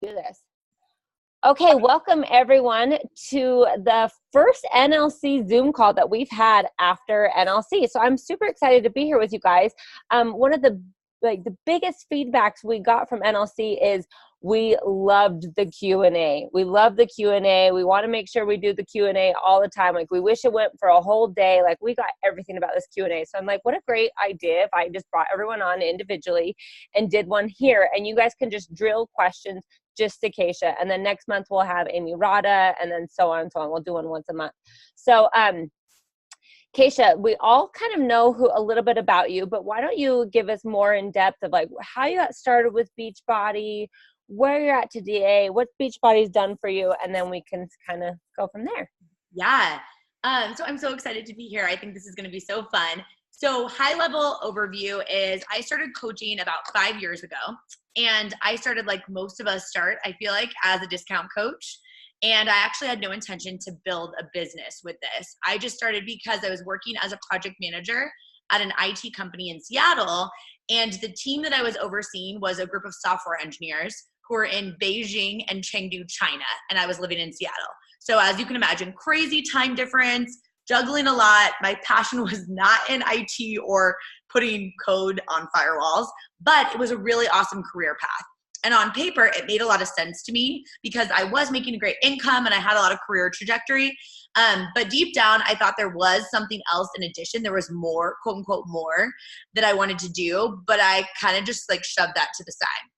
do this. Okay, welcome everyone to the first NLC Zoom call that we've had after NLC. So I'm super excited to be here with you guys. One of the biggest feedbacks we got from NLC is we loved the Q&A. We love the Q&A. We want to make sure we do the Q&A all the time. Like, we wish it went for a whole day. Like, we got everything about this Q&A. So I'm like, what a great idea if I just brought everyone on individually and did one here. And you guys can just drill questions just to Kacia. And then next month we'll have Amy Rada, and then so on and so on. We'll do one once a month. So, Kacia, we all kind of know a little bit about you, but why don't you give us more in depth of like how you got started with Beachbody, where you're at today, what Beachbody's done for you, and then we can kind of go from there. Yeah. So I'm so excited to be here. I think this is going to be so fun. So high level overview is I started coaching about 5 years ago, and I started like most of us start, I feel like, as a discount coach. And I actually had no intention to build a business with this. I just started because I was working as a project manager at an IT company in Seattle. And the team that I was overseeing was a group of software engineers who were in Beijing and Chengdu, China. And I was living in Seattle. So as you can imagine, crazy time difference, juggling a lot. My passion was not in IT or putting code on firewalls, but it was a really awesome career path. And on paper, it made a lot of sense to me because I was making a great income and I had a lot of career trajectory. But deep down, I thought there was something else in addition. There was more, quote unquote, more that I wanted to do, but I kind of just like shoved that to the side.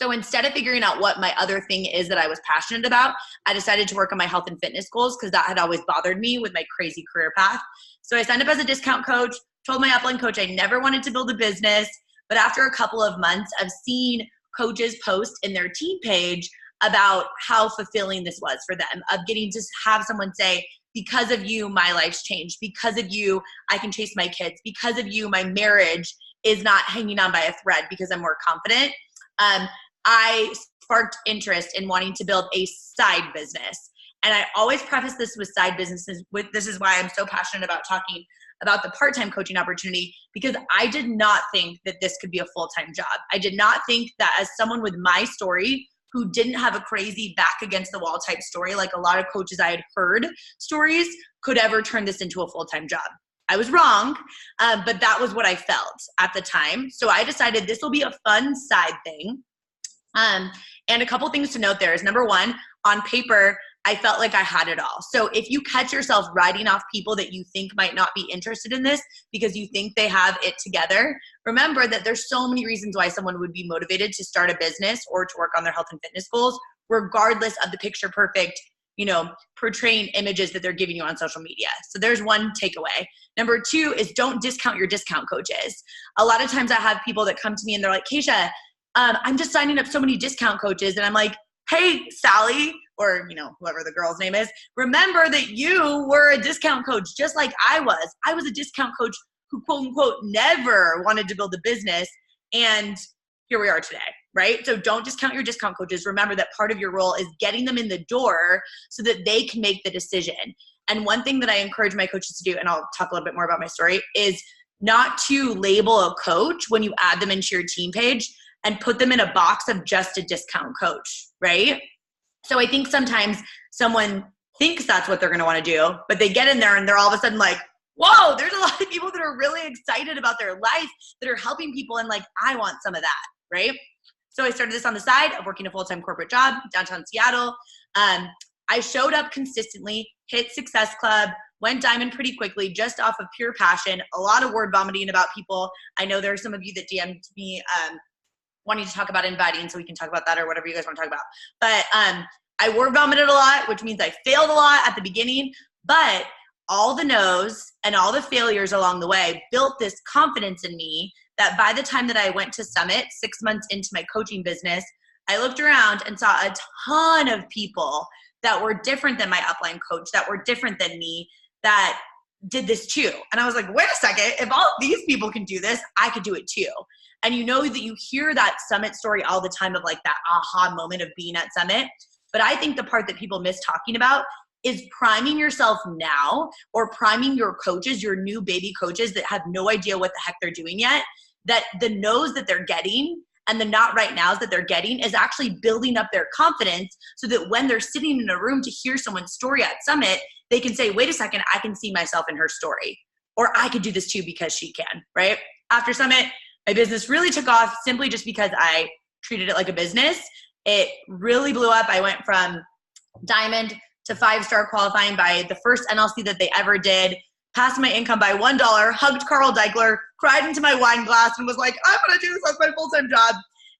So instead of figuring out what my other thing is that I was passionate about, I decided to work on my health and fitness goals because that had always bothered me with my crazy career path. So I signed up as a discount coach, told my upline coach I never wanted to build a business. But after a couple of months of seeing coaches post in their team page about how fulfilling this was for them, of getting to have someone say, because of you, my life's changed. Because of you, I can chase my kids. Because of you, my marriage is not hanging on by a thread because I'm more confident. I sparked interest in wanting to build a side business. And I always preface this with side businesses. This is why I'm so passionate about talking about the part-time coaching opportunity, because I did not think that this could be a full-time job. I did not think that as someone with my story who didn't have a crazy back against the wall type story, like a lot of coaches I had heard stories, could ever turn this into a full-time job. I was wrong, but that was what I felt at the time. So I decided this will be a fun side thing. And a couple things to note there is, number one, on paper, I felt like I had it all. So if you catch yourself writing off people that you think might not be interested in this because you think they have it together, remember that there's so many reasons why someone would be motivated to start a business or to work on their health and fitness goals, regardless of the picture perfect, portraying images that they're giving you on social media. So there's one takeaway. Number two is don't discount your discount coaches. A lot of times I have people that come to me and they're like, Kacia, I'm just signing up so many discount coaches. And I'm like, hey, Sally, or whoever the girl's name is, remember that you were a discount coach just like I was. I was a discount coach who, quote unquote, never wanted to build a business. And here we are today, right? So don't discount your discount coaches. Remember that part of your role is getting them in the door so that they can make the decision. And one thing that I encourage my coaches to do, and I'll talk a little bit more about my story, is not to label a coach when you add them into your team page and put them in a box of just a discount coach, right? So I think sometimes someone thinks that's what they're going to want to do, but they get in there and they're all of a sudden like, whoa, there's a lot of people that are really excited about their life, that are helping people, and like, I want some of that, right? So I started this on the side of working a full-time corporate job downtown Seattle. I showed up consistently, hit Success Club, went diamond pretty quickly just off of pure passion, a lot of word vomiting about people. I know there are some of you that DM'd me wanting to talk about inviting, so we can talk about that or whatever you guys want to talk about. But I word vomited a lot, which means I failed a lot at the beginning, but all the no's and all the failures along the way built this confidence in me that by the time that I went to Summit 6 months into my coaching business, I looked around and saw a ton of people that were different than my upline coach, that were different than me, that did this too. And I was like, wait a second, if all these people can do this, I could do it too. And that you hear that Summit story all the time of like that aha moment of being at Summit. But I think the part that people miss talking about is priming yourself now, or priming your coaches, your new baby coaches that have no idea what the heck they're doing yet, that the no's that they're getting and the not right nows that they're getting is actually building up their confidence so that when they're sitting in a room to hear someone's story at Summit, they can say, wait a second, I can see myself in her story, or I could do this too because she can, right? After Summit, my business really took off simply just because I treated it like a business. It really blew up. I went from diamond to 5-star qualifying by the first NLC that they ever did, passed my income by $1, hugged Carl Deichler, cried into my wine glass, and was like, I'm going to do this as my full-time job.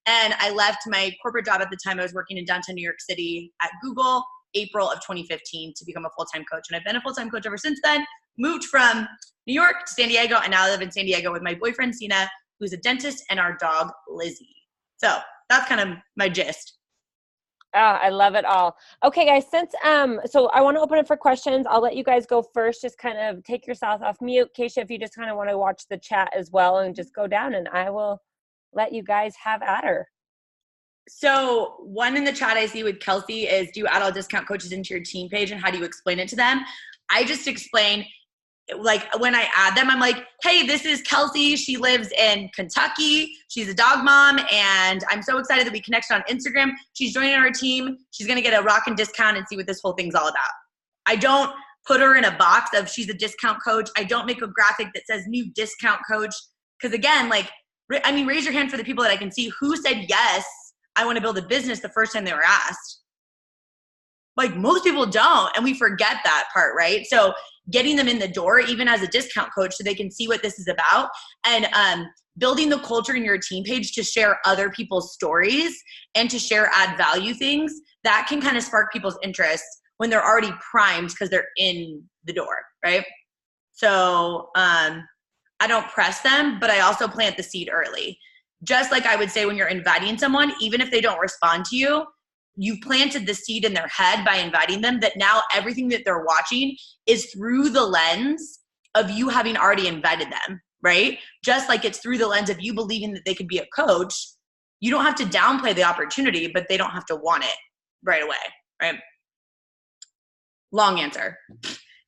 And I left my corporate job at the time. I was working in downtown New York City at Google, April of 2015, to become a full-time coach. And I've been a full-time coach ever since then. Moved from New York to San Diego, and now I live in San Diego with my boyfriend, Sina, who's a dentist, and our dog, Lizzie. So that's kind of my gist. Oh, I love it all. Okay, guys, since so I want to open it for questions. I'll let you guys go first. Just kind of take yourself off mute. Kacia, if you just kind of want to watch the chat as well and just go down, and I will let you guys have at her. So one in the chat I see with Kelsey is, do you add all discount coaches into your team page, and how do you explain it to them? I just explain, like, when I add them, I'm like, hey, this is Kelsey. She lives in Kentucky. She's a dog mom, and I'm so excited that we connected on Instagram. She's joining our team. She's going to get a rockin' discount and see what this whole thing's all about. I don't put her in a box of she's a discount coach. I don't make a graphic that says new discount coach. Because again, like, I mean, raise your hand for the people that I can see who said, yes, I want to build a business the first time they were asked. Like, most people don't, and we forget that part, right? So getting them in the door, even as a discount coach, so they can see what this is about, and building the culture in your team page to share other people's stories and to share add value things, that can kind of spark people's interest when they're already primed because they're in the door, right? So I don't press them, but I also plant the seed early. Just like I would say when you're inviting someone, even if they don't respond to you, you planted the seed in their head by inviting them, that now everything that they're watching is through the lens of you having already invited them, right? Just like it's through the lens of you believing that they could be a coach. You don't have to downplay the opportunity, but they don't have to want it right away, right? Long answer.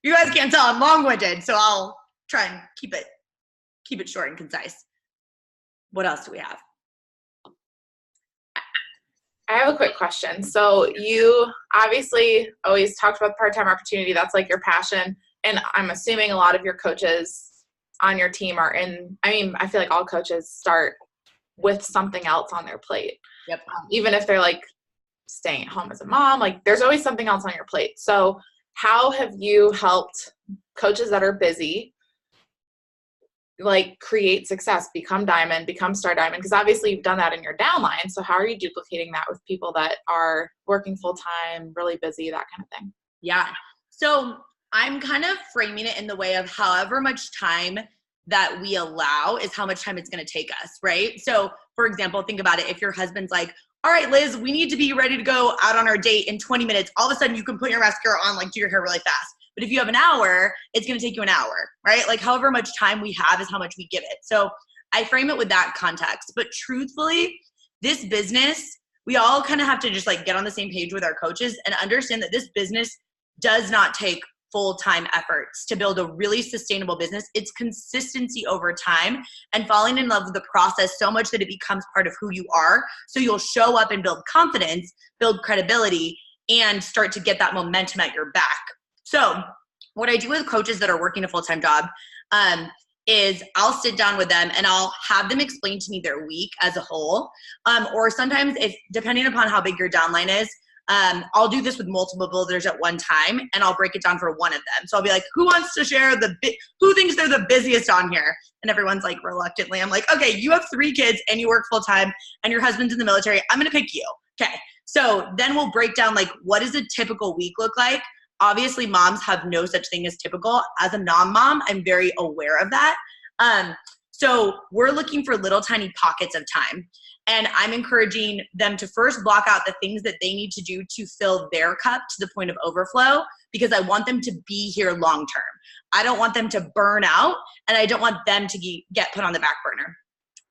You guys can't tell I'm long-winded, so I'll try and keep it short and concise. What else do we have? I have a quick question. So you obviously always talked about the part-time opportunity. That's like your passion. And I'm assuming a lot of your coaches on your team are in, I mean, I feel like all coaches start with something else on their plate. Yep. Even if they're like staying at home as a mom, like there's always something else on your plate. So how have you helped coaches that are busy like create success, become diamond, become star diamond? Because obviously you've done that in your downline. So how are you duplicating that with people that are working full time, really busy, that kind of thing? Yeah. So I'm kind of framing it in the way of however much time that we allow is how much time it's going to take us, right? So for example, think about it. If your husband's like, all right, Liz, we need to be ready to go out on our date in 20 minutes. All of a sudden you can put your mascara on, like do your hair really fast. But if you have an hour, it's going to take you an hour, right? Like however much time we have is how much we give it. So I frame it with that context. But truthfully, this business, we all kind of have to just like get on the same page with our coaches and understand that this business does not take full-time efforts to build a really sustainable business. It's consistency over time and falling in love with the process so much that it becomes part of who you are. So you'll show up and build confidence, build credibility, and start to get that momentum at your back. So what I do with coaches that are working a full-time job is I'll sit down with them and I'll have them explain to me their week as a whole. Or sometimes, if depending upon how big your downline is, I'll do this with multiple builders at one time and I'll break it down for one of them. So I'll be like, who wants to share who thinks they're the busiest on here? And everyone's like reluctantly, I'm like, okay, you have 3 kids and you work full-time and your husband's in the military. I'm going to pick you. Okay. So then we'll break down like, what does a typical week look like? Obviously, moms have no such thing as typical. As a non-mom, I'm very aware of that. So we're looking for little tiny pockets of time. And I'm encouraging them to first block out the things that they need to do to fill their cup to the point of overflow, because I want them to be here long term. I don't want them to burn out, and I don't want them to get put on the back burner.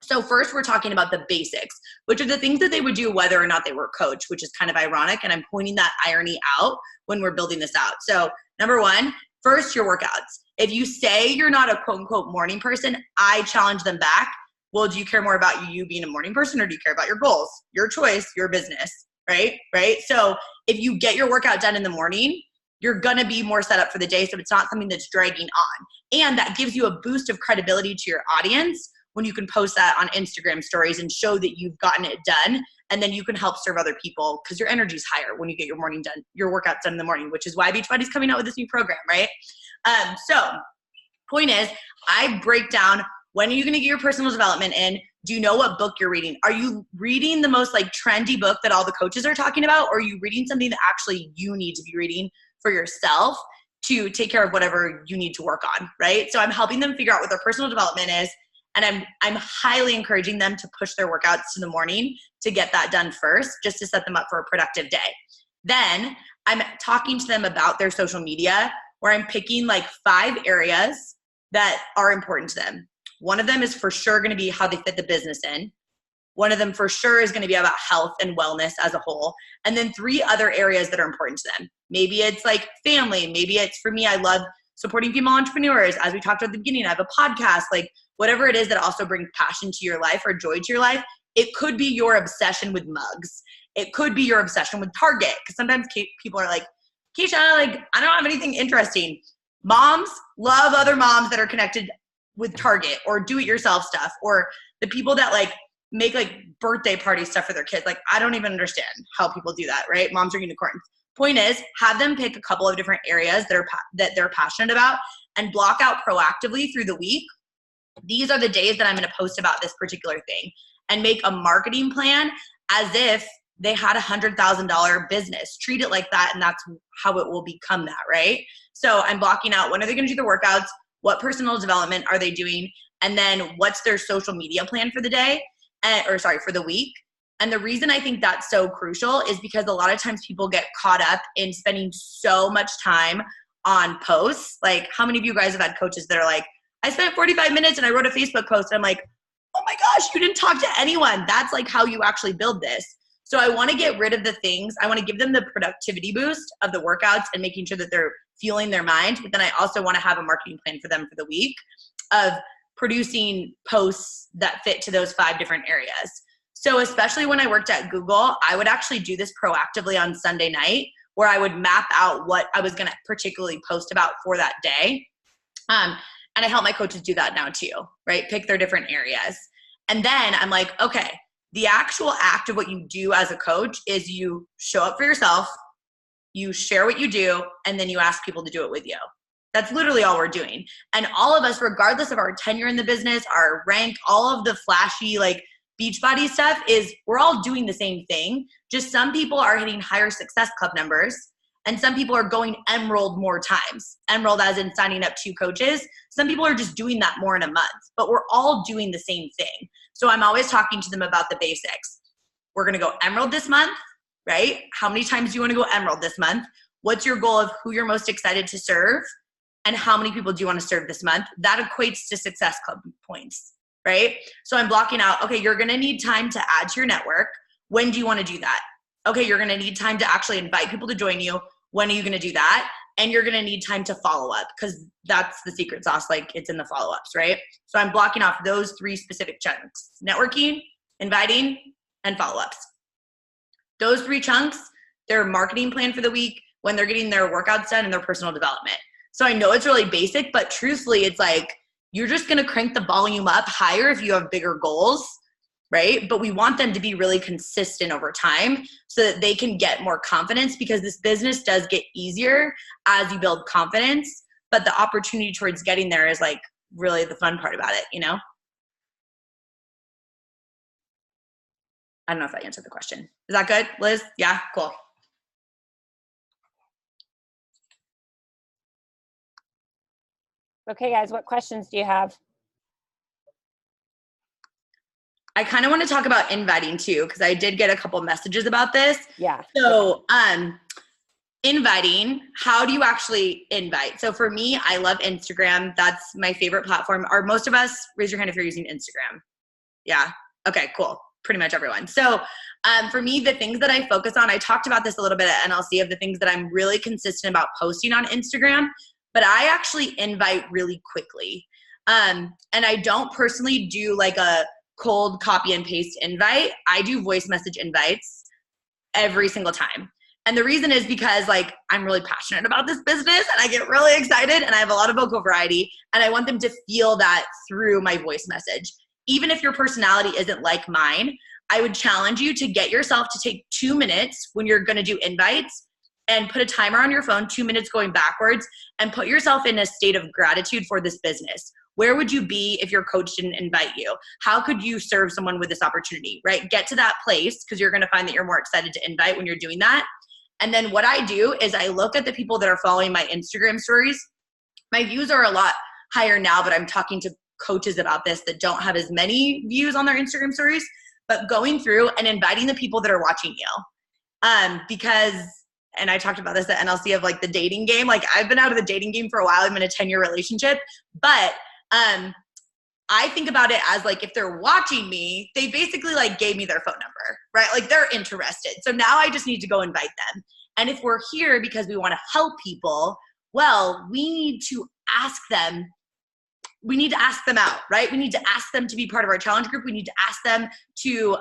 So first we're talking about the basics, which are the things that they would do whether or not they were a coach, which is kind of ironic. And I'm pointing that irony out when we're building this out. So number 1, first your workouts. If you say you're not a quote unquote morning person, I challenge them back. well, do you care more about you being a morning person, or do you care about your goals? Your choice, your business, right? So if you get your workout done in the morning, you're going to be more set up for the day. So it's not something that's dragging on. And that gives you a boost of credibility to your audience when you can post that on Instagram stories and show that you've gotten it done. And then you can help serve other people because your energy is higher when you get your morning done, your workouts done in the morning, which is why Beachbody's coming out with this new program, right? So point is, I break down, when are you going to get your personal development in? Do you know what book you're reading? Are you reading the most like trendy book that all the coaches are talking about? Or are you reading something that actually you need to be reading for yourself to take care of whatever you need to work on, right? So I'm helping them figure out what their personal development is. And I'm highly encouraging them to push their workouts to the morning to get that done first, just to set them up for a productive day. Then I'm talking to them about their social media, where I'm picking like 5 areas that are important to them. One of them is for sure going to be how they fit the business in. One of them for sure is going to be about health and wellness as a whole. And then 3 other areas that are important to them. Maybe it's like family. Maybe it's, for me, I love supporting female entrepreneurs. As we talked about at the beginning, I have a podcast, like whatever it is that also brings passion to your life or joy to your life. It could be your obsession with mugs. It could be your obsession with Target. Because sometimes people are like, Kacia, like, I don't have anything interesting. Moms love other moms that are connected with Target or do-it-yourself stuff, or the people that like make like birthday party stuff for their kids. Like, I don't even understand how people do that, right? Moms are unicorns. Point is, have them pick a couple of different areas that they're passionate about and block out proactively through the week. These are the days that I'm going to post about this particular thing, and make a marketing plan as if they had $100,000 business. Treat it like that, and that's how it will become that, right? So I'm blocking out, when are they going to do their workouts? What personal development are they doing? And then what's their social media plan for the day? For the week. And the reason I think that's so crucial is because a lot of times people get caught up in spending so much time on posts. Like, how many of you guys have had coaches that are like, I spent 45 minutes and I wrote a Facebook post. And I'm like, oh my gosh, you didn't talk to anyone. That's like how you actually build this. So I want to get rid of the things. I want to give them the productivity boost of the workouts and making sure that they're fueling their mind. But then I also want to have a marketing plan for them for the week of producing posts that fit to those 5 different areas. So especially when I worked at Google, I would actually do this proactively on Sunday night, where I would map out what I was going to particularly post about for that day. And I help my coaches do that now too, right? Pick their different areas. And then I'm like, okay, the actual act of what you do as a coach is you show up for yourself, you share what you do, and then you ask people to do it with you. That's literally all we're doing. And all of us, regardless of our tenure in the business, our rank, all of the flashy like Beachbody stuff, is we're all doing the same thing. Just some people are hitting higher Success Club numbers, and some people are going Emerald more times. Emerald as in signing up 2 coaches. Some people are just doing that more in a month, but we're all doing the same thing. So I'm always talking to them about the basics. We're going to go Emerald this month, right? How many times do you want to go Emerald this month? What's your goal of who you're most excited to serve? And how many people do you want to serve this month? That equates to Success Club points, right? So I'm blocking out, okay, you're going to need time to add to your network. When do you want to do that? Okay, you're going to need time to actually invite people to join you. When are you going to do that? And you're going to need time to follow up, because that's the secret sauce. Like, it's in the follow-ups, right? So I'm blocking off those 3 specific chunks: networking, inviting, and follow-ups. Those 3 chunks, their marketing plan for the week, when they're getting their workouts done, and their personal development. So I know it's really basic, but truthfully, it's like, you're just going to crank the volume up higher if you have bigger goals, right? But we want them to be really consistent over time so that they can get more confidence, because this business does get easier as you build confidence, but the opportunity towards getting there is like really the fun part about it, you know? I don't know if that answered the question. Is that good, Liz? Yeah, cool. Okay, guys, what questions do you have? I kind of want to talk about inviting too, because I did get a couple messages about this. Yeah. So, inviting, how do you actually invite? So for me, I love Instagram. That's my favorite platform. Are most of us, raise your hand if you're using Instagram. Yeah. Okay, cool. Pretty much everyone. So for me, the things that I focus on, I talked about this a little bit at NLC, of the things that I'm really consistent about posting on Instagram, but I actually invite really quickly. And I don't personally do like a cold copy and paste invite. I do voice message invites every single time. And the reason is because like I'm really passionate about this business and I get really excited and I have a lot of vocal variety and I want them to feel that through my voice message. Even if your personality isn't like mine, I would challenge you to get yourself to take 2 minutes when you're going to do invites and put a timer on your phone, 2 minutes going backwards, and put yourself in a state of gratitude for this business. Where would you be if your coach didn't invite you? How could you serve someone with this opportunity, right? Get to that place because you're going to find that you're more excited to invite when you're doing that. And then what I do is I look at the people that are following my Instagram stories. My views are a lot higher now, but I'm talking to coaches about this that don't have as many views on their Instagram stories, but going through and inviting the people that are watching you. Because, and I talked about this at NLC of like the dating game. Like I've been out of the dating game for a while. I'm in a 10-year relationship, but I think about it as like if they're watching me, they basically like gave me their phone number, right? Like they're interested. So now I just need to go invite them. And if we're here because we want to help people, well, we need to ask them. We need to ask them out, right? We need to ask them to be part of our challenge group. We need to ask them to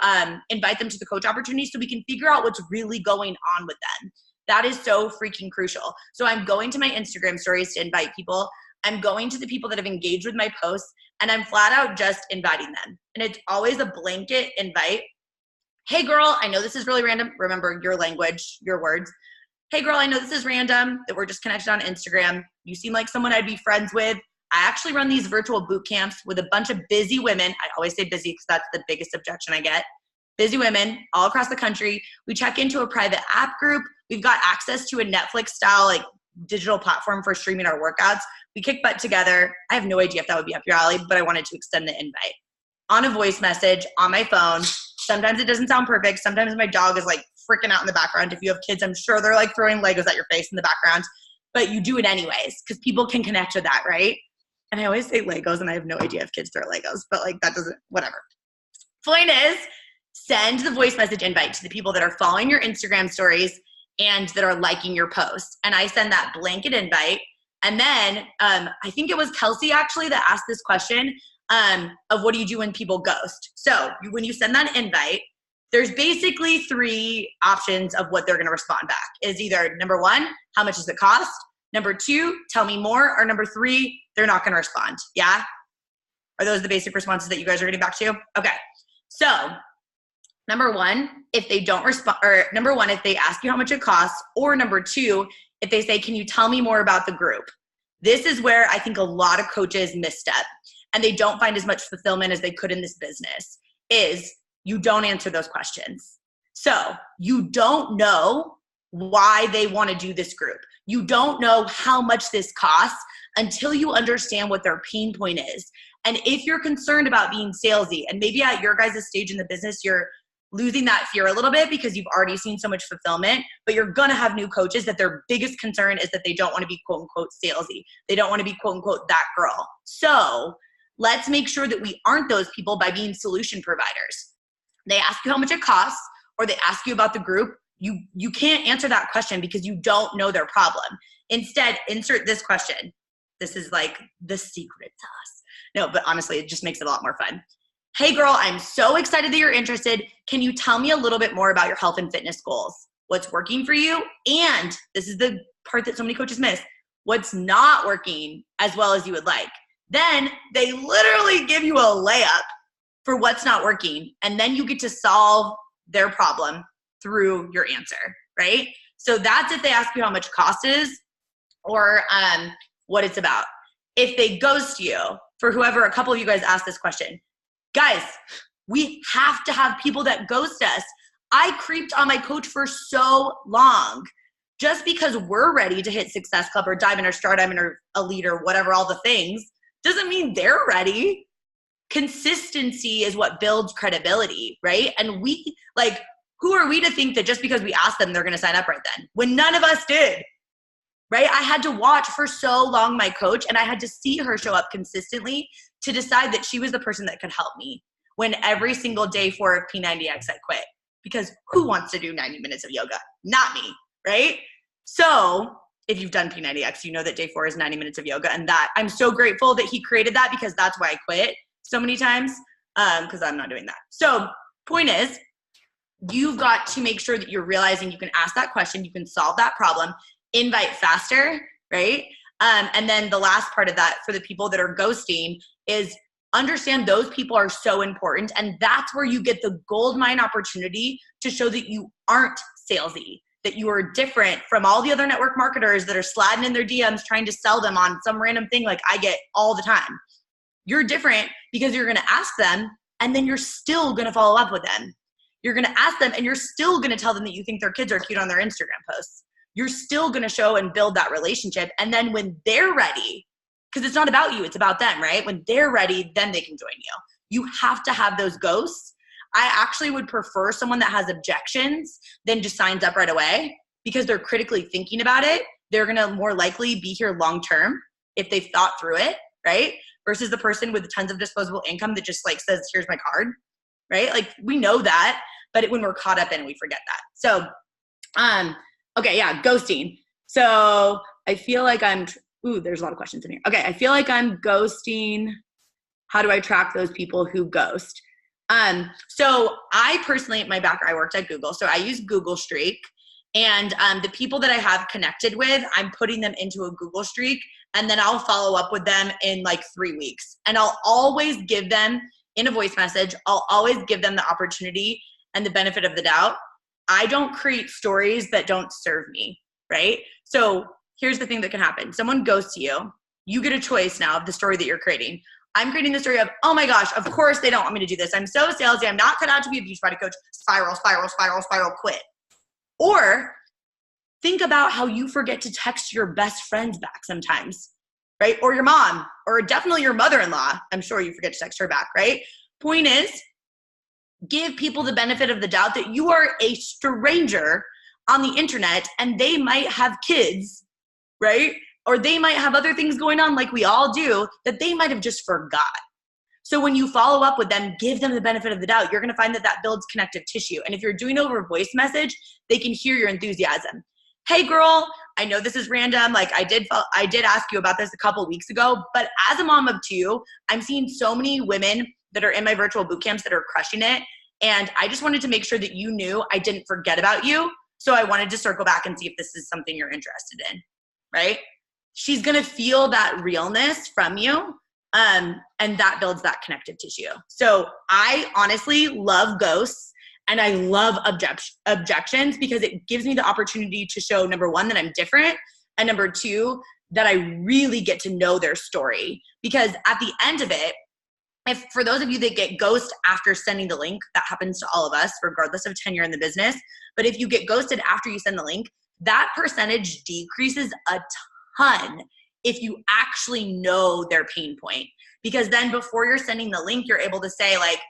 invite them to the coach opportunity so we can figure out what's really going on with them. That is so freaking crucial. So I'm going to my Instagram stories to invite people. I'm going to the people that have engaged with my posts and I'm flat out just inviting them. And it's always a blanket invite. Hey girl, I know this is really random. Remember your language, your words. Hey girl, I know this is random that we're just connected on Instagram. You seem like someone I'd be friends with. I actually run these virtual boot camps with a bunch of busy women. I always say busy because that's the biggest objection I get. Busy women all across the country. We check into a private app group. We've got access to a Netflix style like digital platform for streaming our workouts. We kick butt together. I have no idea if that would be up your alley, but I wanted to extend the invite. On a voice message, on my phone. Sometimes it doesn't sound perfect. Sometimes my dog is like freaking out in the background. If you have kids, I'm sure they're like throwing Legos at your face in the background, but you do it anyways because people can connect to that, right? And I always say Legos and I have no idea if kids throw Legos, but like that doesn't, whatever. Point is, send the voice message invite to the people that are following your Instagram stories and that are liking your posts. And I send that blanket invite. And then I think it was Kelsey actually that asked this question of what do you do when people ghost? So when you send that invite, there's basically 3 options of what they're going to respond back. Is either number 1, how much does it cost? Number 2, tell me more. Or number 3, they're not going to respond. Yeah? Are those the basic responses that you guys are getting back to? Okay. So number 1, if they don't respond, or number 1, if they ask you how much it costs, or number 2, if they say, can you tell me more about the group? This is where I think a lot of coaches misstep and they don't find as much fulfillment as they could in this business is you don't answer those questions. So you don't know why they want to do this group. You don't know how much this costs until you understand what their pain point is. And if you're concerned about being salesy, and maybe at your guys' stage in the business, you're losing that fear a little bit because you've already seen so much fulfillment, but you're going to have new coaches that their biggest concern is that they don't want to be quote unquote salesy. They don't want to be quote unquote that girl. So let's make sure that we aren't those people by being solution providers. They ask you how much it costs or they ask you about the group. You can't answer that question because you don't know their problem. Instead, insert this question. This is like the secret sauce. No, but honestly, it just makes it a lot more fun. Hey girl, I'm so excited that you're interested. Can you tell me a little bit more about your health and fitness goals? What's working for you? And this is the part that so many coaches miss. What's not working as well as you would like? Then they literally give you a layup for what's not working. And then you get to solve their problem through your answer, right? So that's if they ask you how much cost is or what it's about. If they ghost you, for whoever, a couple of you guys asked this question, guys, we have to have people that ghost us. I creeped on my coach for so long. Just because we're ready to hit Success Club or Diamond or Star Diamond or Elite or whatever, all the things, doesn't mean they're ready. Consistency is what builds credibility, right? And we, like, who are we to think that just because we asked them, they're going to sign up right then? When none of us did, right? I had to watch for so long my coach, and I had to see her show up consistently to decide that she was the person that could help me. When every single day 4 of P90X, I quit. Because who wants to do 90 minutes of yoga? Not me, right? So if you've done P90X, you know that day 4 is 90 minutes of yoga. And that I'm so grateful that he created that because that's why I quit so many times. because I'm not doing that. So point is, you've got to make sure that you're realizing you can ask that question, you can solve that problem, invite faster, right? And then the last part of that for the people that are ghosting is understand those people are so important. And that's where you get the goldmine opportunity to show that you aren't salesy, that you are different from all the other network marketers that are sliding in their DMs trying to sell them on some random thing like I get all the time. You're different because you're going to ask them and then you're still going to follow up with them. You're going to ask them and you're still going to tell them that you think their kids are cute on their Instagram posts. You're still going to show and build that relationship. And then when they're ready, because it's not about you, it's about them, right? When they're ready, then they can join you. You have to have those ghosts. I actually would prefer someone that has objections than just signs up right away because they're critically thinking about it. They're going to more likely be here long-term if they've thought through it, right? Versus the person with tons of disposable income that just like says, here's my card, right? Like we know that, but when we're caught up in it, we forget that. So, okay, yeah, ghosting. So I feel like there's a lot of questions in here. Okay, I feel like I'm ghosting. How do I track those people who ghost? So I personally, at my background, I worked at Google. So I use Google Streak. And the people that I have connected with, I'm putting them into a Google Streak. And then I'll follow up with them in like 3 weeks. And I'll always give them, in a voice message, I'll always give them the opportunity and the benefit of the doubt. I don't create stories that don't serve me, right? So here's the thing that can happen. Someone ghosts you. You get a choice now of the story that you're creating. I'm creating the story of, oh my gosh, of course they don't want me to do this. I'm so salesy. I'm not cut out to be a Beachbody coach. Spiral, spiral, spiral, spiral, quit. Or think about how you forget to text your best friends back sometimes, right? Or your mom, or definitely your mother-in-law. I'm sure you forget to text her back, right? Point is, give people the benefit of the doubt that you are a stranger on the internet and they might have kids, right? Or they might have other things going on like we all do that they might have just forgot. So when you follow up with them, give them the benefit of the doubt. You're going to find that that builds connective tissue. And if you're doing over a voice message, they can hear your enthusiasm. Hey girl, I know this is random. Like I did ask you about this a couple weeks ago, but as a mom of 2, I'm seeing so many women that are in my virtual boot camps that are crushing it. And I just wanted to make sure that you knew I didn't forget about you. So I wanted to circle back and see if this is something you're interested in, right? She's going to feel that realness from you. And that builds that connective tissue. So I honestly love ghosts and I love objections because it gives me the opportunity to show, number 1, that I'm different. And number 2, that I really get to know their story. Because at the end of it, if for those of you that get ghost after sending the link, that happens to all of us, regardless of tenure in the business. But if you get ghosted after you send the link, that percentage decreases a ton if you actually know their pain point. Because then before you're sending the link, you're able to say like,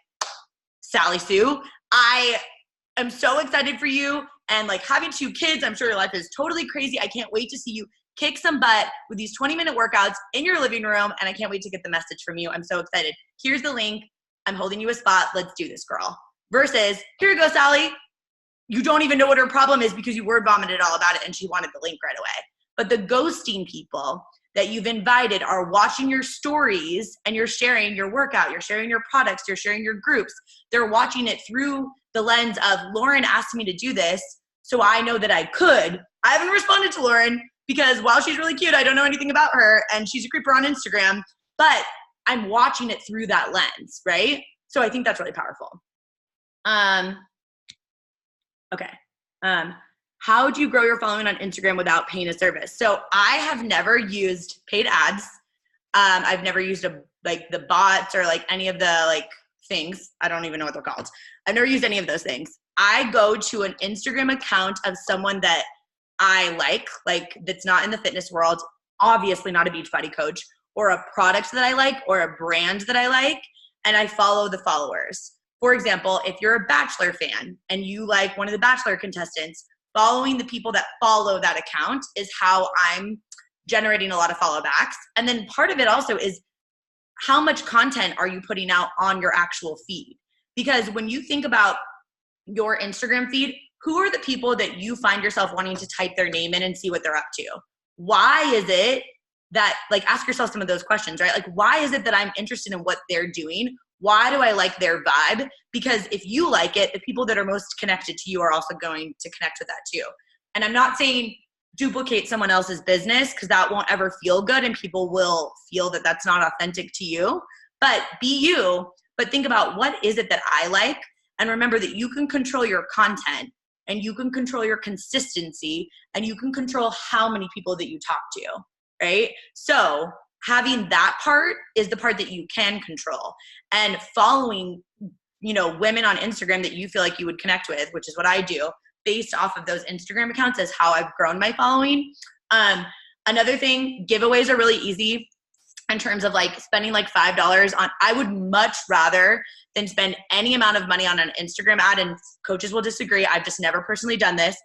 Sally Sue, I am so excited for you. And like having 2 kids, I'm sure your life is totally crazy. I can't wait to see you kick some butt with these 20-minute workouts in your living room. And I can't wait to get the message from you. I'm so excited. Here's the link. I'm holding you a spot. Let's do this, girl. Versus, here you go, Sally. You don't even know what her problem is because you word vomited all about it and she wanted the link right away. But the ghosting people that you've invited are watching your stories and you're sharing your workout, you're sharing your products, you're sharing your groups. They're watching it through the lens of Lauren asked me to do this, so I know that I could. I haven't responded to Lauren because while she's really cute, I don't know anything about her and she's a creeper on Instagram, but I'm watching it through that lens, right? So I think that's really powerful. Okay. How do you grow your following on Instagram without paying a service? So I have never used paid ads. I've never used the bots or like any of the like things. I don't even know what they're called. I've never used any of those things. I go to an Instagram account of someone that I like that's not in the fitness world, obviously not a Beachbody coach, or a product that I like or a brand that I like, and I follow the followers. For example, if you're a Bachelor fan and you like one of the Bachelor contestants, following the people that follow that account is how I'm generating a lot of follow backs. And then part of it also is how much content are you putting out on your actual feed? Because when you think about your Instagram feed, who are the people that you find yourself wanting to type their name in and see what they're up to? Why is it that, like, ask yourself some of those questions, right? Like, why is it that I'm interested in what they're doing? why do I like their vibe? Because if you like it, the people that are most connected to you are also going to connect with that too. And I'm not saying duplicate someone else's business, because that won't ever feel good and people will feel that that's not authentic to you. But be you, but think about what is it that I like, and remember that you can control your content and you can control your consistency and you can control how many people that you talk to, right? So having that part is the part that you can control, and following, women on Instagram that you feel like you would connect with, which is what I do based off of those Instagram accounts, is how I've grown my following. Another thing, giveaways are really easy in terms of like spending like $5 on, I would much rather than spend any amount of money on an Instagram ad, and coaches will disagree, I've just never personally done this.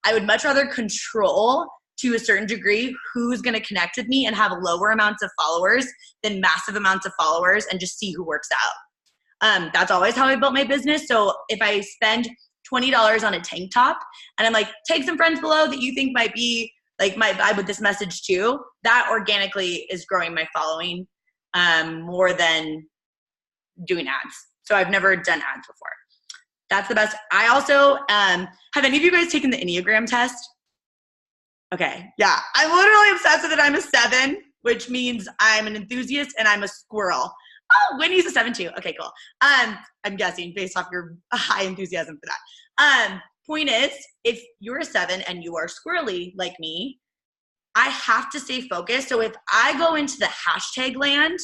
I would much rather control to a certain degree who's going to connect with me and have lower amounts of followers than massive amounts of followers and just see who works out. That's always how I built my business. So if I spend $20 on a tank top and I'm like, take some friends below that you think might be like my vibe with this message too, that organically is growing my following more than doing ads. So I've never done ads before. That's the best. I also, have any of you guys taken the Enneagram test? Okay, yeah. I'm literally obsessed with it. I'm a 7, which means I'm an enthusiast and I'm a squirrel. Oh, Whitney's a 7 too. Okay, cool. I'm guessing based off your high enthusiasm for that. Point is, if you're a 7 and you are squirrely like me, I have to stay focused. So if I go into the hashtag land,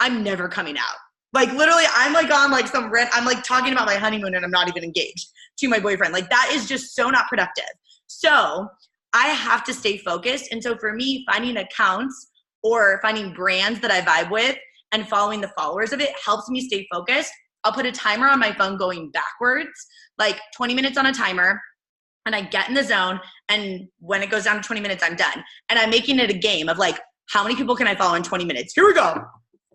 I'm never coming out. Like literally, I'm like on like some rent. I'm like talking about my honeymoon and I'm not even engaged to my boyfriend. Like that is just so not productive. So I have to stay focused. And so for me, finding accounts or finding brands that I vibe with and following the followers of it helps me stay focused. I'll put a timer on my phone going backwards, like 20 minutes on a timer, and I get in the zone. And when it goes down to 20 minutes, I'm done. And I'm making it a game of like, how many people can I follow in 20 minutes? Here we go.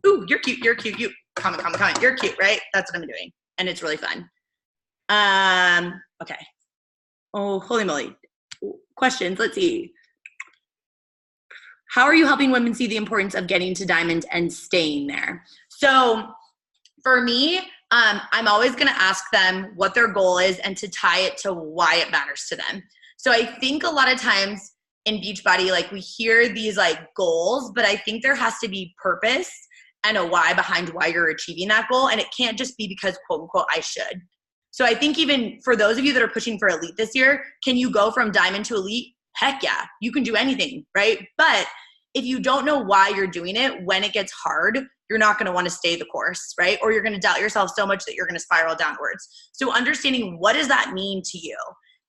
Ooh, you're cute. You're cute. You comment. You're cute, right? That's what I'm doing. And it's really fun. Okay. Oh, holy moly. Questions. Let's see. How are you helping women see the importance of getting to diamond and staying there? So for me, I'm always going to ask them what their goal is and to tie it to why it matters to them. So I think a lot of times in Beachbody, like we hear these like goals, but I think there has to be purpose and a why behind why you're achieving that goal. And it can't just be because quote unquote, I should. So I think even for those of you that are pushing for elite this year, can you go from diamond to elite? Heck yeah, you can do anything, right? But if you don't know why you're doing it, when it gets hard, you're not going to want to stay the course, right? Or you're going to doubt yourself so much that you're going to spiral downwards. So understanding, what does that mean to you?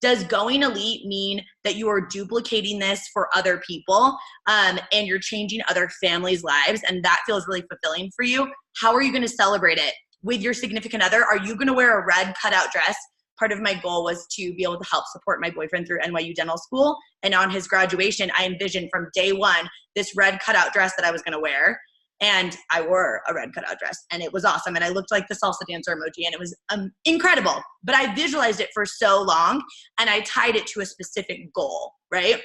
Does going elite mean that you are duplicating this for other people and you're changing other families' lives and that feels really fulfilling for you? How are you going to celebrate it? With your significant other? Are you going to wear a red cutout dress? Part of my goal was to be able to help support my boyfriend through NYU Dental School. And on his graduation, I envisioned from day one this red cutout dress that I was going to wear. And I wore a red cutout dress and it was awesome. And I looked like the salsa dancer emoji and it was incredible. But I visualized it for so long and I tied it to a specific goal, right?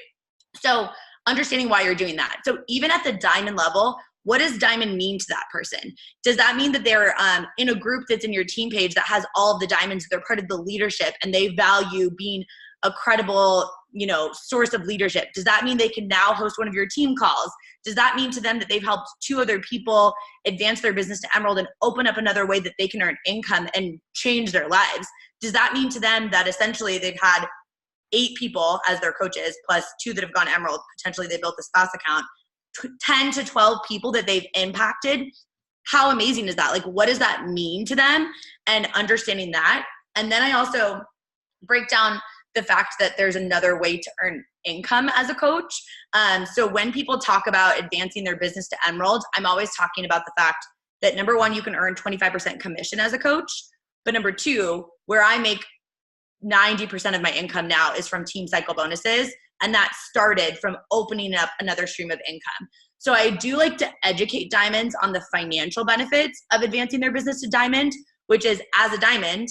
So understanding why you're doing that. So even at the diamond level, what does diamond mean to that person? Does that mean that they're in a group that's in your team page that has all of the diamonds, they're part of the leadership and they value being a credible, source of leadership? Does that mean they can now host one of your team calls? Does that mean to them that they've helped 2 other people advance their business to Emerald and open up another way that they can earn income and change their lives? Does that mean to them that essentially they've had 8 people as their coaches plus 2 that have gone Emerald, potentially they built a spouse account, 10 to 12 people that they've impacted? How amazing is that? Like, what does that mean to them? And understanding that. And then I also break down the fact that there's another way to earn income as a coach. So when people talk about advancing their business to Emerald, I'm always talking about the fact that number 1, you can earn 25% commission as a coach. But number 2, where I make 90% of my income now is from team cycle bonuses. And that started from opening up another stream of income. So I do like to educate diamonds on the financial benefits of advancing their business to diamond, which is as a diamond,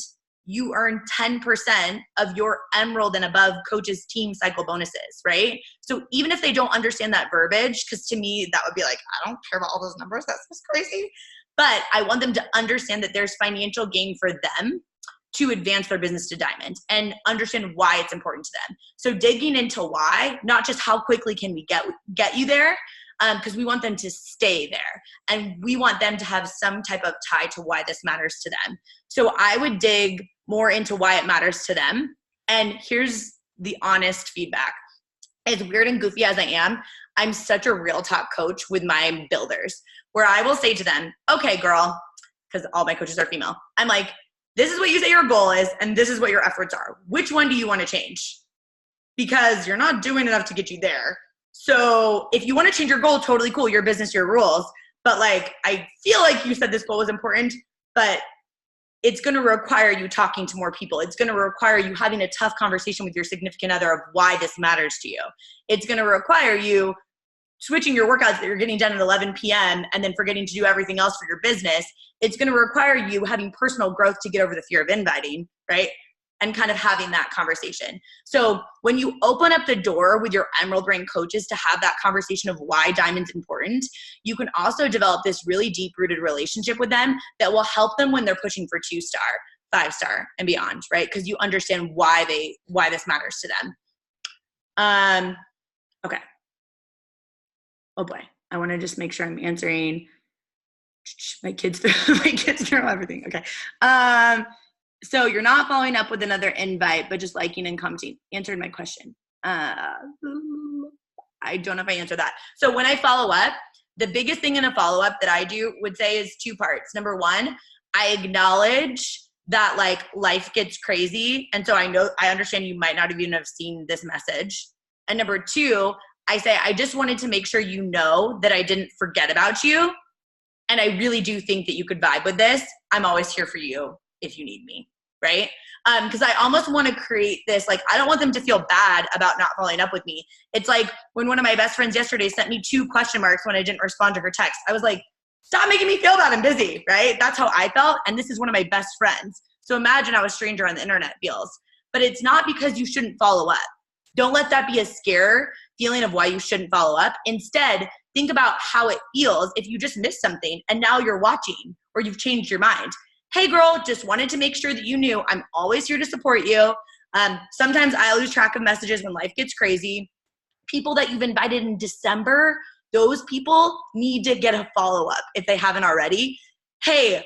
you earn 10% of your Emerald and above coaches team cycle bonuses, right? So even if they don't understand that verbiage, because to me, that would be like, I don't care about all those numbers. That's just crazy. but I want them to understand that there's financial gain for them to advance their business to diamond and understand why it's important to them. So digging into why, not just how quickly can we get you there, because we want them to stay there and we want them to have some type of tie to why this matters to them. So I would dig more into why it matters to them. And here's the honest feedback. As weird and goofy as I am, I'm such a real talk coach with my builders, where I will say to them, okay, girl, because all my coaches are female. I'm like, this is what you say your goal is, and this is what your efforts are. Which one do you want to change? Because you're not doing enough to get you there. So if you want to change your goal, totally cool, your business, your rules. But like, I feel like you said this goal was important, but it's going to require you talking to more people. It's going to require you having a tough conversation with your significant other of why this matters to you. It's going to require you switching your workouts that you're getting done at 11 p.m. and then forgetting to do everything else for your business. It's going to require you having personal growth to get over the fear of inviting, right? And kind of having that conversation. So when you open up the door with your Emerald Rank coaches to have that conversation of why Diamond's important, you can also develop this really deep-rooted relationship with them that will help them when they're pushing for 2-star, 5-star, and beyond, right? Because you understand why this matters to them. Okay. Oh boy, I want to just make sure I'm answering my kids know everything. Okay. So you're not following up with another invite, but just liking and commenting. Answered my question. I don't know if I answered that. So when I follow up, the biggest thing in a follow-up that I would say is 2 parts. Number 1, I acknowledge that like life gets crazy. And so I understand you might not even have seen this message. And number 2, I say, I just wanted to make sure you know that I didn't forget about you. And I really do think that you could vibe with this. I'm always here for you if you need me, right? Because I almost want to create this, like, I don't want them to feel bad about not following up with me. It's like when one of my best friends yesterday sent me 2 question marks when I didn't respond to her text. I was like, stop making me feel bad, I'm busy, right? That's how I felt. And this is one of my best friends. So imagine how a stranger on the internet feels. But it's not because you shouldn't follow up. Don't let that be a scare feeling of why you shouldn't follow up. Instead, think about how it feels if you just missed something and now you're watching or you've changed your mind. Hey girl, just wanted to make sure that you knew I'm always here to support you. Sometimes I lose track of messages when life gets crazy. People that you've invited in December, those people need to get a follow-up if they haven't already. Hey,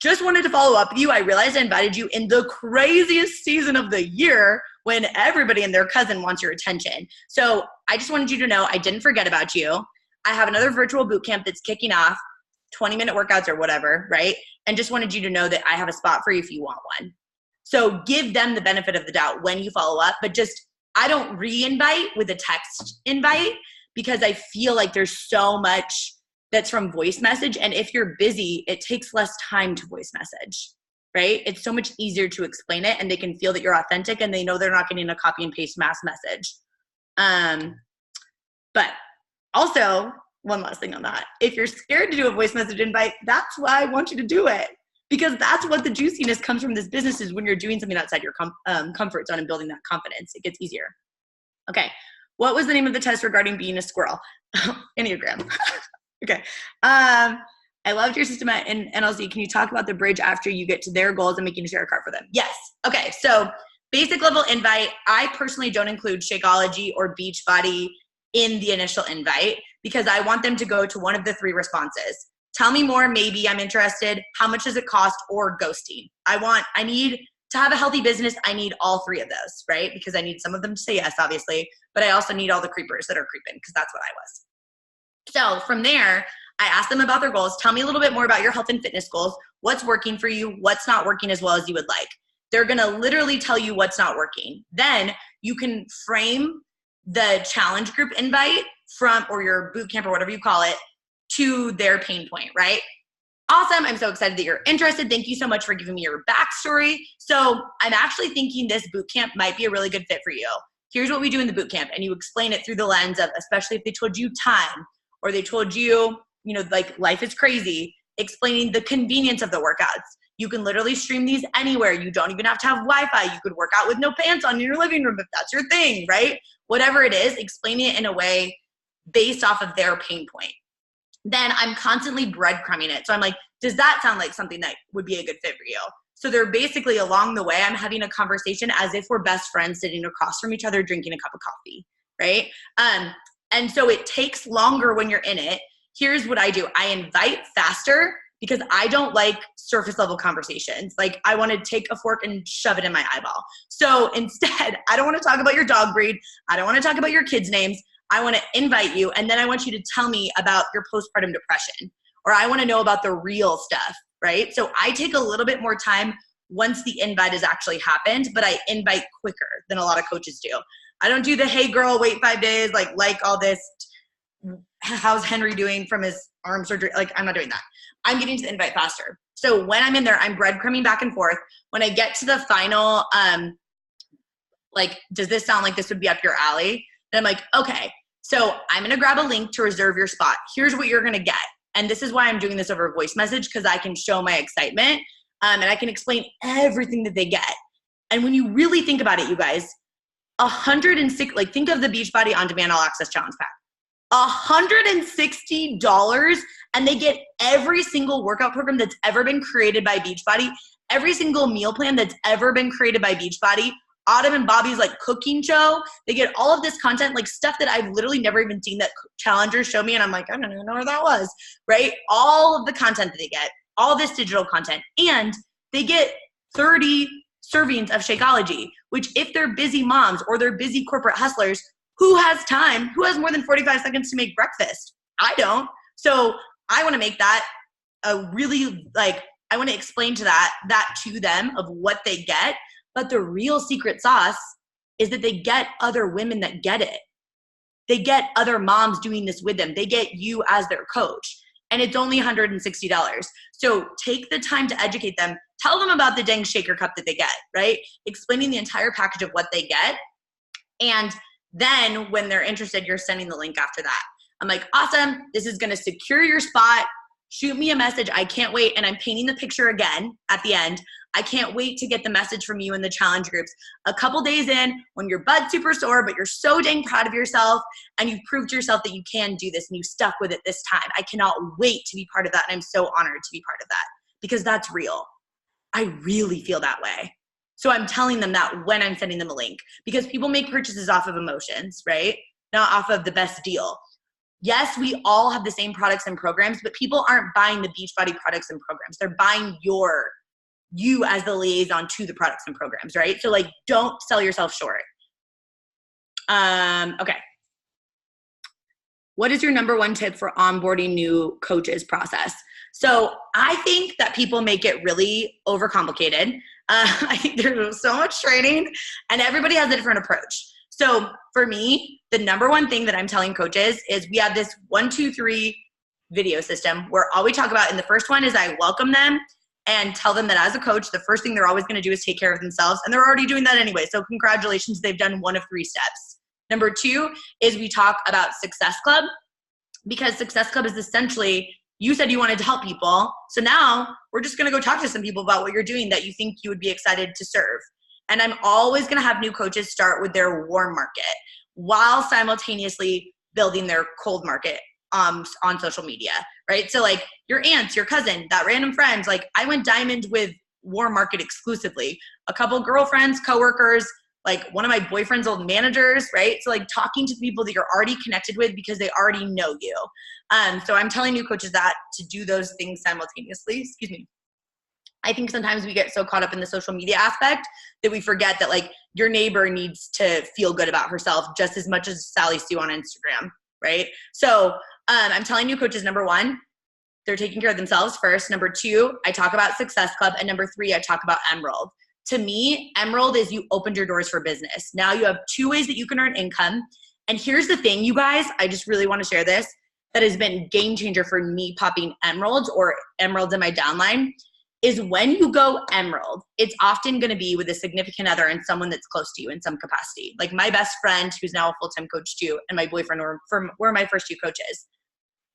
just wanted to follow up with you. I realized I invited you in the craziest season of the year when everybody and their cousin wants your attention. So I just wanted you to know I didn't forget about you. I have another virtual boot camp that's kicking off, 20-minute workouts or whatever, right? And just wanted you to know that I have a spot for you if you want one. So give them the benefit of the doubt when you follow up, but I don't re-invite with a text invite because I feel like there's so much that's from voice message. And if you're busy, it takes less time to voice message, right? It's so much easier to explain it and they can feel that you're authentic and they know they're not getting a copy and paste mass message. But also, one last thing on that. If you're scared to do a voice message invite, that's why I want you to do it. Because that's what the juiciness comes from this business is when you're doing something outside your comfort zone and building that confidence. It gets easier. Okay. What was the name of the test regarding being a squirrel? Enneagram. Okay. I loved your system in NLC. Can you talk about the bridge after you get to their goals and making a share card for them? Yes. Okay. So basic level invite. I personally don't include Shakeology or Beachbody in the initial invite because I want them to go to one of the 3 responses. Tell me more, maybe I'm interested. How much does it cost? Or ghosting. I need to have a healthy business. I need all 3 of those, right? Because I need some of them to say yes, obviously, but I also need all the creepers that are creeping because that's what I was. So from there, I ask them about their goals. Tell me a little bit more about your health and fitness goals. What's working for you? What's not working as well as you would like? They're going to literally tell you what's not working. Then you can frame the challenge group invite or your boot camp or whatever you call it to their pain point, right? Awesome. I'm so excited that you're interested. Thank you so much for giving me your backstory. So I'm actually thinking this boot camp might be a really good fit for you. Here's what we do in the boot camp. And you explain it through the lens of, especially if they told you time or they told you, like life is crazy, explaining the convenience of the workouts. You can literally stream these anywhere. You don't even have to have Wi-Fi. You could work out with no pants on in your living room if that's your thing, right? Whatever it is, explaining it in a way based off of their pain point. Then I'm constantly breadcrumbing it. So I'm like, Does that sound like something that would be a good fit for you? So they're basically along the way, I'm having a conversation as if we're best friends sitting across from each other, drinking a cup of coffee, right? And so it takes longer when you're in it. Here's what I do. I invite faster because I don't like surface level conversations. Like I want to take a fork and shove it in my eyeball. So instead, I don't want to talk about your dog breed. I don't want to talk about your kids' names. I want to invite you. And then I want you to tell me about your postpartum depression, or I want to know about the real stuff, right? So I take a little bit more time once the invite has actually happened, but I invite quicker than a lot of coaches do. I don't do the, hey girl, wait 5 days, like all this, how's Henry doing from his arm surgery? Like I'm not doing that. I'm getting to the invite faster. So when I'm in there, I'm breadcrumbing back and forth. When I get to the final, like, does this sound like this would be up your alley? Then I'm like, okay, so I'm going to grab a link to reserve your spot. Here's what you're going to get. And this is why I'm doing this over a voice message, because I can show my excitement and I can explain everything that they get. And when you really think about it, you guys, 106, like think of the Beachbody On Demand All Access Challenge Pack. $160, and they get every single workout program that's ever been created by Beachbody, every single meal plan that's ever been created by Beachbody, Autumn and Bobby's like cooking show. They get all of this content, like stuff that I've literally never even seen that challengers show me, and I'm like, I don't even know where that was, right? All of the content that they get, all this digital content, and they get 30 servings of Shakeology, which if they're busy moms or they're busy corporate hustlers, who has time? Who has more than 45 seconds to make breakfast? I don't. So I want to make that a really, like, I want to explain to that to them of what they get. But the real secret sauce is that they get other women that get it. They get other moms doing this with them. They get you as their coach. And it's only $160. So take the time to educate them. Tell them about the dang shaker cup that they get, right? Explaining the entire package of what they get. And then when they're interested, you're sending the link after that. I'm like, awesome. This is going to secure your spot. Shoot me a message. I can't wait. And I'm painting the picture again at the end. I can't wait to get the message from you in the challenge groups. A couple days in, when your butt's super sore, but you're so dang proud of yourself and you've proved to yourself that you can do this and you stuck with it this time. I cannot wait to be part of that. And I'm so honored to be part of that because that's real. I really feel that way. So I'm telling them that when I'm sending them a link, because people make purchases off of emotions, right? Not off of the best deal. Yes, we all have the same products and programs, but people aren't buying the Beachbody products and programs. They're buying you as the liaison to the products and programs, right? So like, don't sell yourself short. Okay. What is your number one tip for onboarding new coaches process? So I think that people make it really overcomplicated. I think there's so much training and everybody has a different approach. So for me, the number one thing that I'm telling coaches is we have this 1, 2, 3 video system where all we talk about in the first one is I welcome them and tell them that as a coach, the first thing they're always going to do is take care of themselves. And they're already doing that anyway. So congratulations, they've done 1 of 3 steps. Number 2 is we talk about Success Club, because Success Club is essentially, you said you wanted to help people. So now we're just going to go talk to some people about what you're doing that you think you would be excited to serve. And I'm always going to have new coaches start with their warm market while simultaneously building their cold market on social media, right? So like your aunts, your cousin, that random friends, like I went diamond with warm market exclusively. A couple girlfriends, coworkers, like one of my boyfriend's old managers, right? So like talking to people that you're already connected with because they already know you. So I'm telling new coaches that to do those things simultaneously. Excuse me. I think sometimes we get so caught up in the social media aspect that we forget that like your neighbor needs to feel good about herself just as much as Sally Sue on Instagram, right? So I'm telling new coaches, number 1, they're taking care of themselves first. Number 2, I talk about Success Club. And number 3, I talk about Emerald. To me, Emerald is you opened your doors for business. Now you have 2 ways that you can earn income. And here's the thing, you guys, I just really want to share this, that has been game changer for me popping Emeralds or Emeralds in my downline, is when you go Emerald, it's often going to be with a significant other and someone that's close to you in some capacity. Like my best friend, who's now a full-time coach too, and my boyfriend were my first 2 coaches.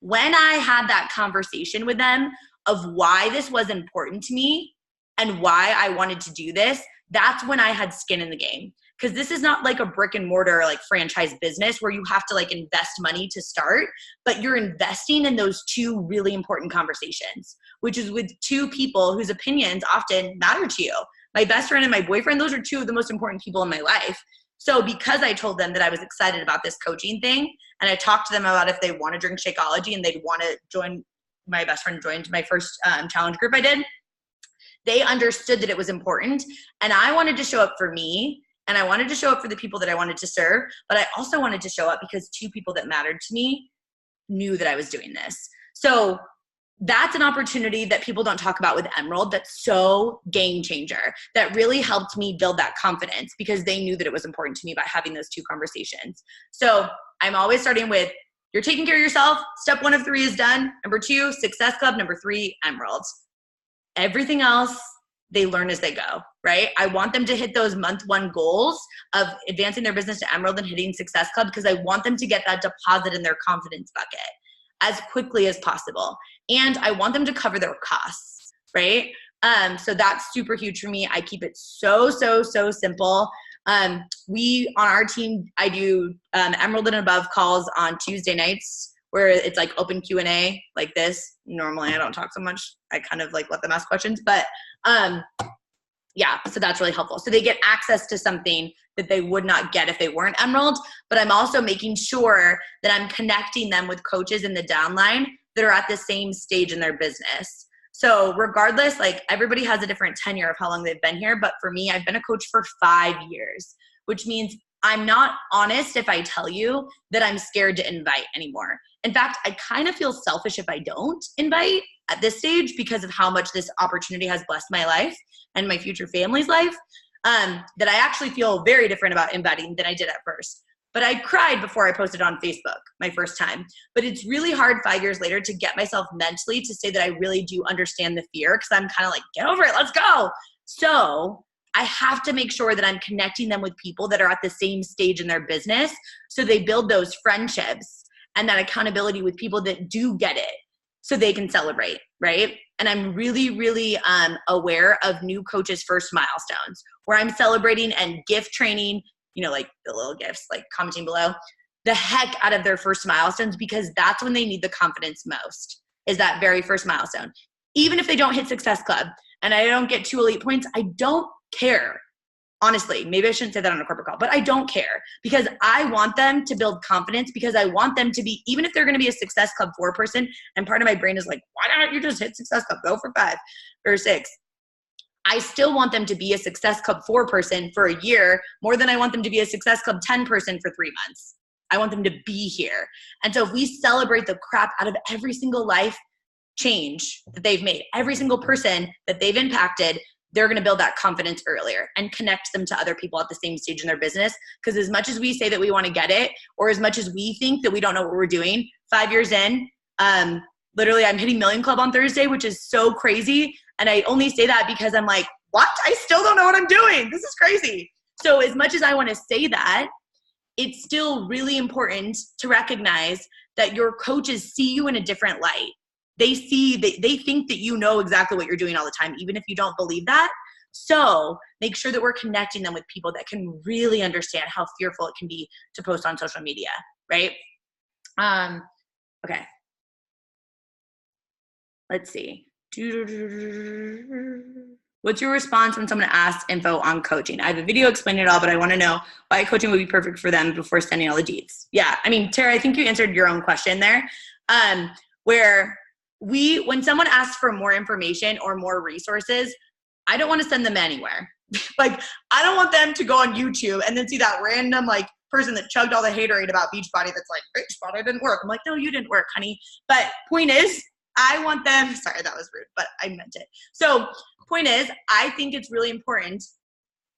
When I had that conversation with them of why this was important to me and why I wanted to do this, that's when I had skin in the game. Because this is not like a brick and mortar like franchise business where you have to like invest money to start, but you're investing in those 2 really important conversations. which is with two people whose opinions often matter to you. My best friend and my boyfriend, those are two of the most important people in my life. So because I told them that I was excited about this coaching thing, and I talked to them about if they want to drink Shakeology and they'd want to join, my best friend joined my first challenge group I did, they understood that it was important. And I wanted to show up for me, and I wanted to show up for the people that I wanted to serve, but I also wanted to show up because two people that mattered to me knew that I was doing this. So that's an opportunity that people don't talk about with Emerald that's so game changer, that really helped me build that confidence because they knew that it was important to me by having those two conversations. So I'm always starting with, you're taking care of yourself. Step 1 of 3 is done. Number 2, Success Club. Number 3, Emerald. Everything else, they learn as they go, right? I want them to hit those month 1 goals of advancing their business to Emerald and hitting Success Club because I want them to get that deposit in their confidence bucket as quickly as possible. And I want them to cover their costs, right? So that's super huge for me. I keep it so simple. We, on our team, I do Emerald and above calls on Tuesday nights where it's like open Q&A like this. Normally I don't talk so much. I kind of like let them ask questions, but yeah, so that's really helpful. So they get access to something that they would not get if they weren't Emerald, but I'm also making sure that I'm connecting them with coaches in the downline that are at the same stage in their business. So regardless, like everybody has a different tenure of how long they've been here, but for me, I've been a coach for 5 years, which means I'm not honest if I tell you that I'm scared to invite anymore. In fact, I kind of feel selfish if I don't invite at this stage because of how much this opportunity has blessed my life and my future family's life, that I actually feel very different about inviting than I did at first. But I cried before I posted on Facebook my first time. But it's really hard 5 years later to get myself mentally to say that I really do understand the fear because I'm kind of like, get over it, let's go. So I have to make sure that I'm connecting them with people that are at the same stage in their business so they build those friendships and that accountability with people that do get it so they can celebrate, right? And I'm really aware of new coaches' first milestones where I'm celebrating and gift training, you know, like the little gifts, like commenting below, the heck out of their first milestones because that's when they need the confidence most, is that very first milestone. Even if they don't hit Success Club and I don't get 2 elite points, I don't care. Honestly, maybe I shouldn't say that on a corporate call, but I don't care because I want them to build confidence because I want them to be, even if they're going to be a Success Club 4 person, and part of my brain is like, why don't you just hit Success Club, go for 5 or 6? I still want them to be a Success Club 4 person for a year more than I want them to be a Success Club 10 person for 3 months. I want them to be here. And so if we celebrate the crap out of every single life change that they've made, every single person that they've impacted, they're going to build that confidence earlier and connect them to other people at the same stage in their business. Because as much as we say that we want to get it, or as much as we think that we don't know what we're doing, 5 years in, literally I'm hitting Million Club on Thursday, which is so crazy. And I only say that because I'm like, what? I still don't know what I'm doing. This is crazy. So as much as I want to say that, it's still really important to recognize that your coaches see you in a different light. They think that you know exactly what you're doing all the time, even if you don't believe that. So make sure that we're connecting them with people that can really understand how fearful it can be to post on social media, right? Okay. Let's see. What's your response when someone asks info on coaching? I have a video explaining it all, but I want to know why coaching would be perfect for them before sending all the deets. Yeah, I mean, Tara, I think you answered your own question there, where when someone asks for more information or more resources, I don't want to send them anywhere. Like, I don't want them to go on YouTube and then see that random like person that chugged all the haterade about Beachbody that's like, Beachbody didn't work. I'm like, no, you didn't work, honey. But point is, I want them, sorry, that was rude, but I meant it. So point is, I think it's really important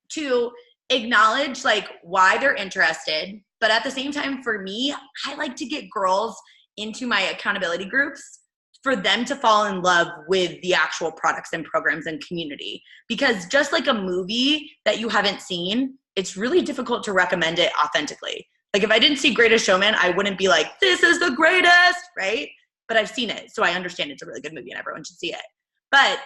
to acknowledge like why they're interested. But at the same time, for me, I like to get girls into my accountability groups for them to fall in love with the actual products and programs and community. Because just like a movie that you haven't seen, it's really difficult to recommend it authentically. Like if I didn't see Greatest Showman, I wouldn't be like, this is the greatest, right? But I've seen it, so I understand it's a really good movie and everyone should see it. But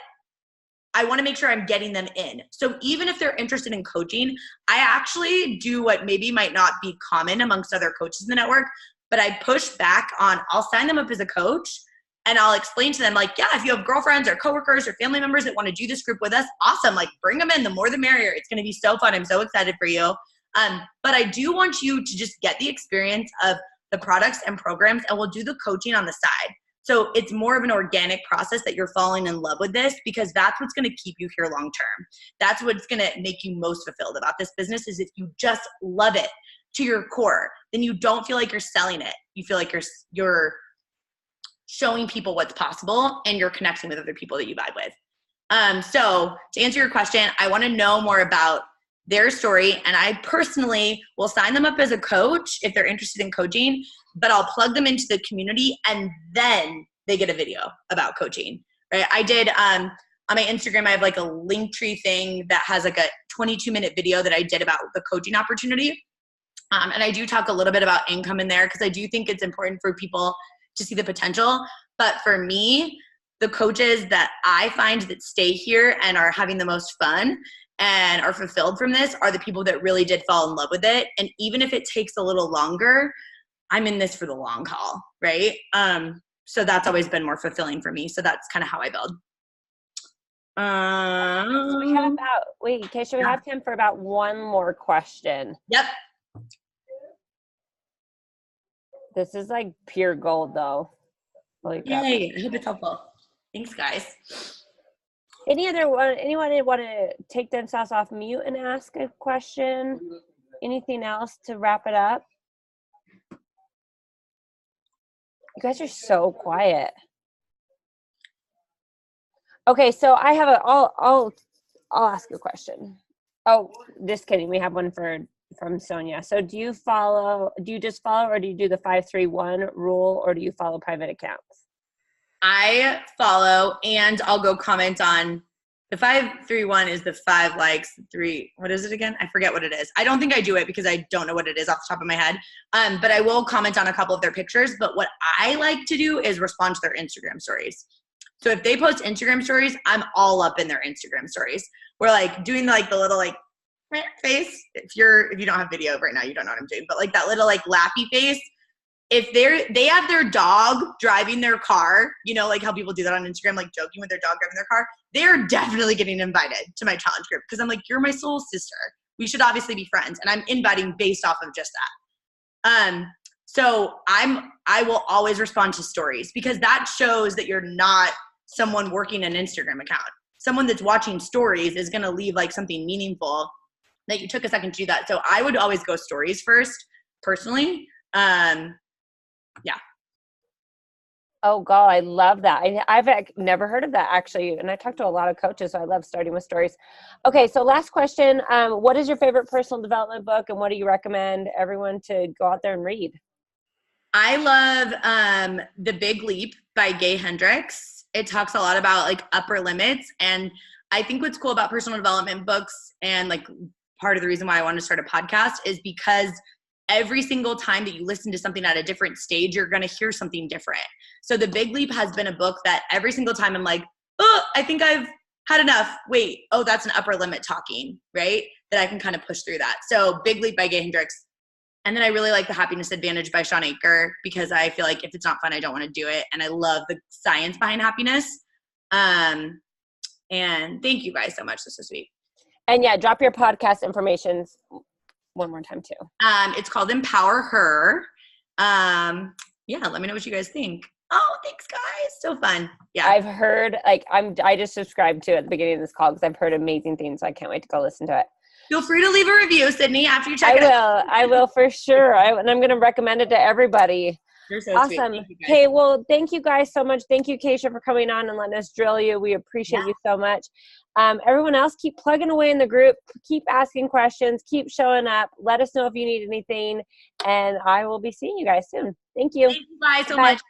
I want to make sure I'm getting them in. So even if they're interested in coaching, I actually do what maybe might not be common amongst other coaches in the network, but I push back on, I'll sign them up as a coach, And I'll explain to them like, yeah, if you have girlfriends or coworkers or family members that want to do this group with us, awesome. Like bring them in, the more the merrier. It's going to be so fun. I'm so excited for you. But I do want you to just get the experience of the products and programs, and we'll do the coaching on the side. So it's more of an organic process that you're falling in love with this, because that's what's going to keep you here long term. That's what's going to make you most fulfilled about this business, is if you just love it to your core, then you don't feel like you're selling it. You feel like you're showing people what's possible, and you're connecting with other people that you vibe with. So to answer your question, I want to know more about their story, and I personally will sign them up as a coach if they're interested in coaching, but I'll plug them into the community, and then they get a video about coaching, right? I did, on my Instagram, I have like a Linktree thing that has like a 22-minute video that I did about the coaching opportunity. And I do talk a little bit about income in there, because I do think it's important for people to see the potential. But for me, the coaches that I find that stay here and are having the most fun and are fulfilled from this are the people that really did fall in love with it. And even if it takes a little longer, I'm in this for the long haul, right? So that's always been more fulfilling for me. So that's kind of how I build. So we have Kacia, we have time for about one more question. Yep. This is like pure gold though. Holy crap. Yay, I hope it's helpful. Thanks, guys. Anyone want to take themselves off mute and ask a question? Anything else to wrap it up? You guys are so quiet. Okay, so I have I'll ask a question. Oh, just kidding. We have one from Sonia. So do you just follow, or do you do the 5-3-1 rule, or do you follow private accounts? I follow, and I'll go comment on the 5-3-1 is the 5 likes, 3, what is it again? I forget what it is. I don't think I do it because I don't know what it is off the top of my head. But I will comment on a couple of their pictures. But what I like to do is respond to their Instagram stories. So if they post Instagram stories, I'm all up in their Instagram stories. We're like doing like the little like face. If you don't have video right now, you don't know what I'm doing. But like that little like laughy face. If they have their dog driving their car, you know, like how people do that on Instagram, like joking with their dog driving their car, they're definitely getting invited to my challenge group, because I'm like, you're my soul sister. We should obviously be friends. And I'm inviting based off of just that. So I will always respond to stories, because that shows that you're not someone working an Instagram account. Someone that's watching stories is going to leave like something meaningful that you took a second to do that. So I would always go stories first, personally. Yeah. Oh God, I love that. I've never heard of that actually. And I talked to a lot of coaches, so I love starting with stories. Okay. So last question. What is your favorite personal development book, and what do you recommend everyone to go out there and read? I love The Big Leap by Gay Hendricks. It talks a lot about like upper limits. And I think what's cool about personal development books, and like part of the reason why I wanted to start a podcast, is because every single time that you listen to something at a different stage, you're going to hear something different. So The Big Leap has been a book that every single time I'm like, oh, I think I've had enough. Wait, oh, that's an upper limit talking, right? That I can kind of push through that. So Big Leap by Gay Hendricks. And then I really like The Happiness Advantage by Shawn Achor, because I feel like if it's not fun, I don't want to do it. And I love the science behind happiness. And thank you guys so much. This is sweet. And yeah, drop your podcast information one more time too. It's called Empower Her. Yeah, let me know what you guys think. Oh, thanks guys. So fun. Yeah. I've heard, like, I just subscribed to it at the beginning of this call because I've heard amazing things. So I can't wait to go listen to it. Feel free to leave a review, Sydney, after you check it out. I will for sure. And I'm going to recommend it to everybody. You're so awesome. Okay, well, thank you guys so much. Thank you, Kacia, for coming on and letting us drill you. We appreciate you so much. Everyone else, keep plugging away in the group. Keep asking questions. Keep showing up. Let us know if you need anything. And I will be seeing you guys soon. Thank you. Thank you guys so much.